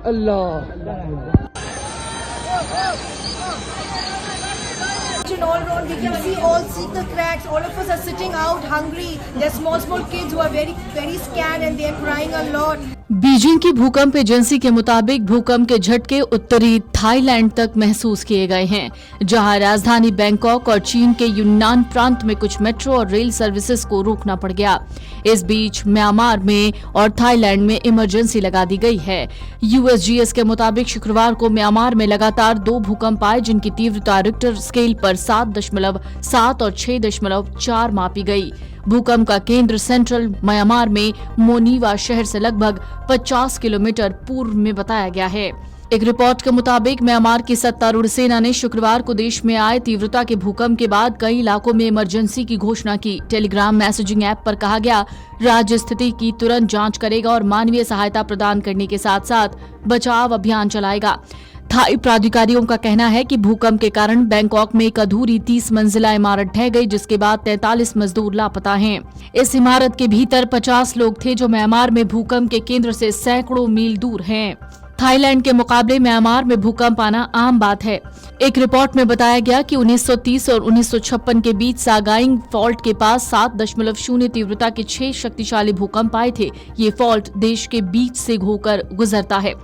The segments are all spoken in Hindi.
Allah. All around, we can see all seeker cracks. All of us are sitting out hungry. There's small kids who are very scared and they're crying a lot. Beijing की भूकंप एजेंसी के मुताबिक भूकंप के झटके उत्तरी थाईलैंड तक महसूस किए गए हैं, जहां राजधानी बैंकॉक और चीन के यूनान प्रांत में कुछ मेट्रो और रेल सर्विसेज को रोकना पड़ गया। इस बीच म्यांमार में और थाईलैंड में इमरजेंसी लगा दी गई है। यूएसजीएस के मुताबिक शुक्रवार को म्यांमार में लगातार 2 भूकंप आए, जिनकी तीव्रता रिक्टर स्केल पर 7.7 और 6.4 मापी गई। भूकंप का केंद्र सेंट्रल म्यांमार में मोनीवा शहर से लगभग 50 किलोमीटर पूर्व में बताया गया है। एक रिपोर्ट के मुताबिक म्यांमार की सत्तारूढ़ सेना ने शुक्रवार को देश में आए तीव्रता के भूकंप के बाद कई इलाकों में इमरजेंसी की घोषणा की। टेलीग्राम मैसेजिंग ऐप पर कहा गया, राज्य स्थिति की तुरंत जांच करेगा और मानवीय सहायता प्रदान करने के साथ साथ बचाव अभियान चलाएगा। थाई प्राधिकारियों का कहना है कि भूकंप के कारण बैंकॉक में एक अधूरी 30 मंजिला इमारत ढह गई, जिसके बाद 43 मजदूर लापता हैं। इस इमारत के भीतर 50 लोग थे, जो म्यांमार में भूकंप के केंद्र से सैकड़ों मील दूर हैं। थाईलैंड के मुकाबले म्यांमार में भूकंप आना आम बात है। एक रिपोर्ट में बताया गया कि 1930 और 1956 के बीच सागाइंग फॉल्ट के पास 7.0 तीव्रता के 6 शक्तिशाली भूकंप आए थे। ये फॉल्ट देश के बीच से होकर गुजरता है।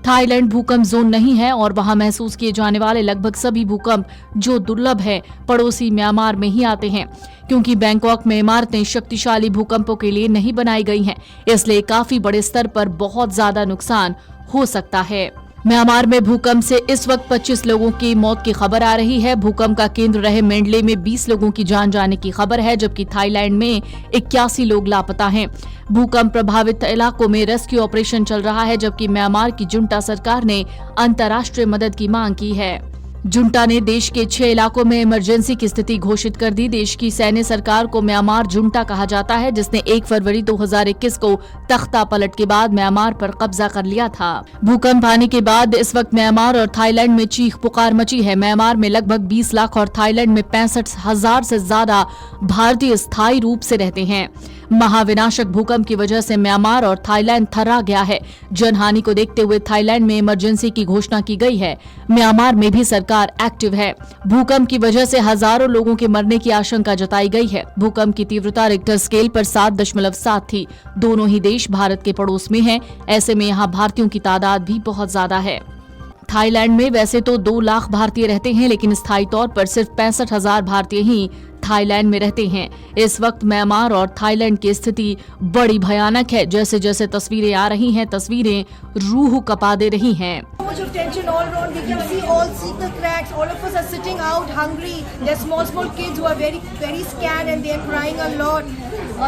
थाईलैंड भूकंप जोन नहीं है और वहां महसूस किए जाने वाले लगभग सभी भूकंप, जो दुर्लभ है, पड़ोसी म्यांमार में ही आते हैं। क्योंकि बैंकॉक में इमारतें शक्तिशाली भूकंपों के लिए नहीं बनाई गई हैं, इसलिए काफी बड़े स्तर पर बहुत ज्यादा नुकसान हो सकता है। म्यांमार में भूकंप से इस वक्त 25 लोगों की मौत की खबर आ रही है। भूकंप का केंद्र रहे मेंडले में 20 लोगों की जान जाने की खबर है, जबकि थाईलैंड में 81 लोग लापता हैं। भूकंप प्रभावित इलाकों में रेस्क्यू ऑपरेशन चल रहा है, जबकि म्यांमार की जुंटा सरकार ने अंतर्राष्ट्रीय मदद की मांग की है। जुंटा ने देश के 6 इलाकों में इमरजेंसी की स्थिति घोषित कर दी। देश की सैन्य सरकार को म्यांमार जुंटा कहा जाता है, जिसने 1 फरवरी 2021 को तख्ता पलट के बाद म्यांमार पर कब्जा कर लिया था। भूकंप आने के बाद इस वक्त म्यांमार और थाईलैंड में चीख पुकार मची है। म्यांमार में लगभग 20 लाख और थाईलैंड में 65,000 से ज्यादा भारतीय स्थायी रूप से रहते हैं। महाविनाशक भूकंप की वजह से म्यांमार और थाईलैंड थर्रा गया है। जनहानि को देखते हुए थाईलैंड में इमरजेंसी की घोषणा की गई है। म्यांमार में भी सरकार एक्टिव है। भूकंप की वजह से हजारों लोगों के मरने की आशंका जताई गई है। भूकंप की तीव्रता रिक्टर स्केल पर 7.7 थी। दोनों ही देश भारत के पड़ोस में हैं। ऐसे में यहाँ भारतीयों की तादाद भी बहुत ज्यादा है। थाईलैंड में वैसे तो 2 लाख भारतीय रहते हैं, लेकिन स्थायी तौर पर सिर्फ 65,000 भारतीय ही थाईलैंड में रहते हैं। इस वक्त म्यांमार और थाईलैंड की स्थिति बड़ी भयानक है। जैसे जैसे तस्वीरें आ रही हैं, तस्वीरें रूह कपा दे रही हैं। Much of tension all around. We can see all seeker cracks. All of us are sitting out hungry. There's small kids who are very scared and they're crying a lot.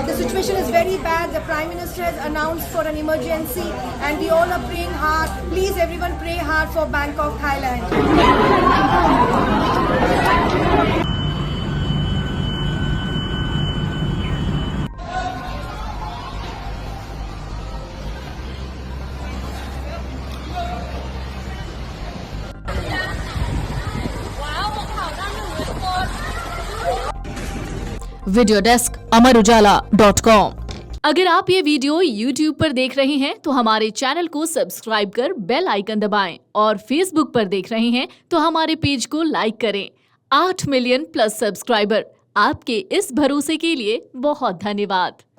The situation is very bad. The Prime Minister has announced for an emergency and we all are praying hard. Please everyone pray hard for Bangkok, Thailand. Video desk amarujala.com। अगर आप ये वीडियो YouTube पर देख रहे हैं तो हमारे चैनल को सब्सक्राइब कर बेल आइकन दबाएं, और Facebook पर देख रहे हैं तो हमारे पेज को लाइक करें। 8 मिलियन प्लस सब्सक्राइबर, आपके इस भरोसे के लिए बहुत धन्यवाद।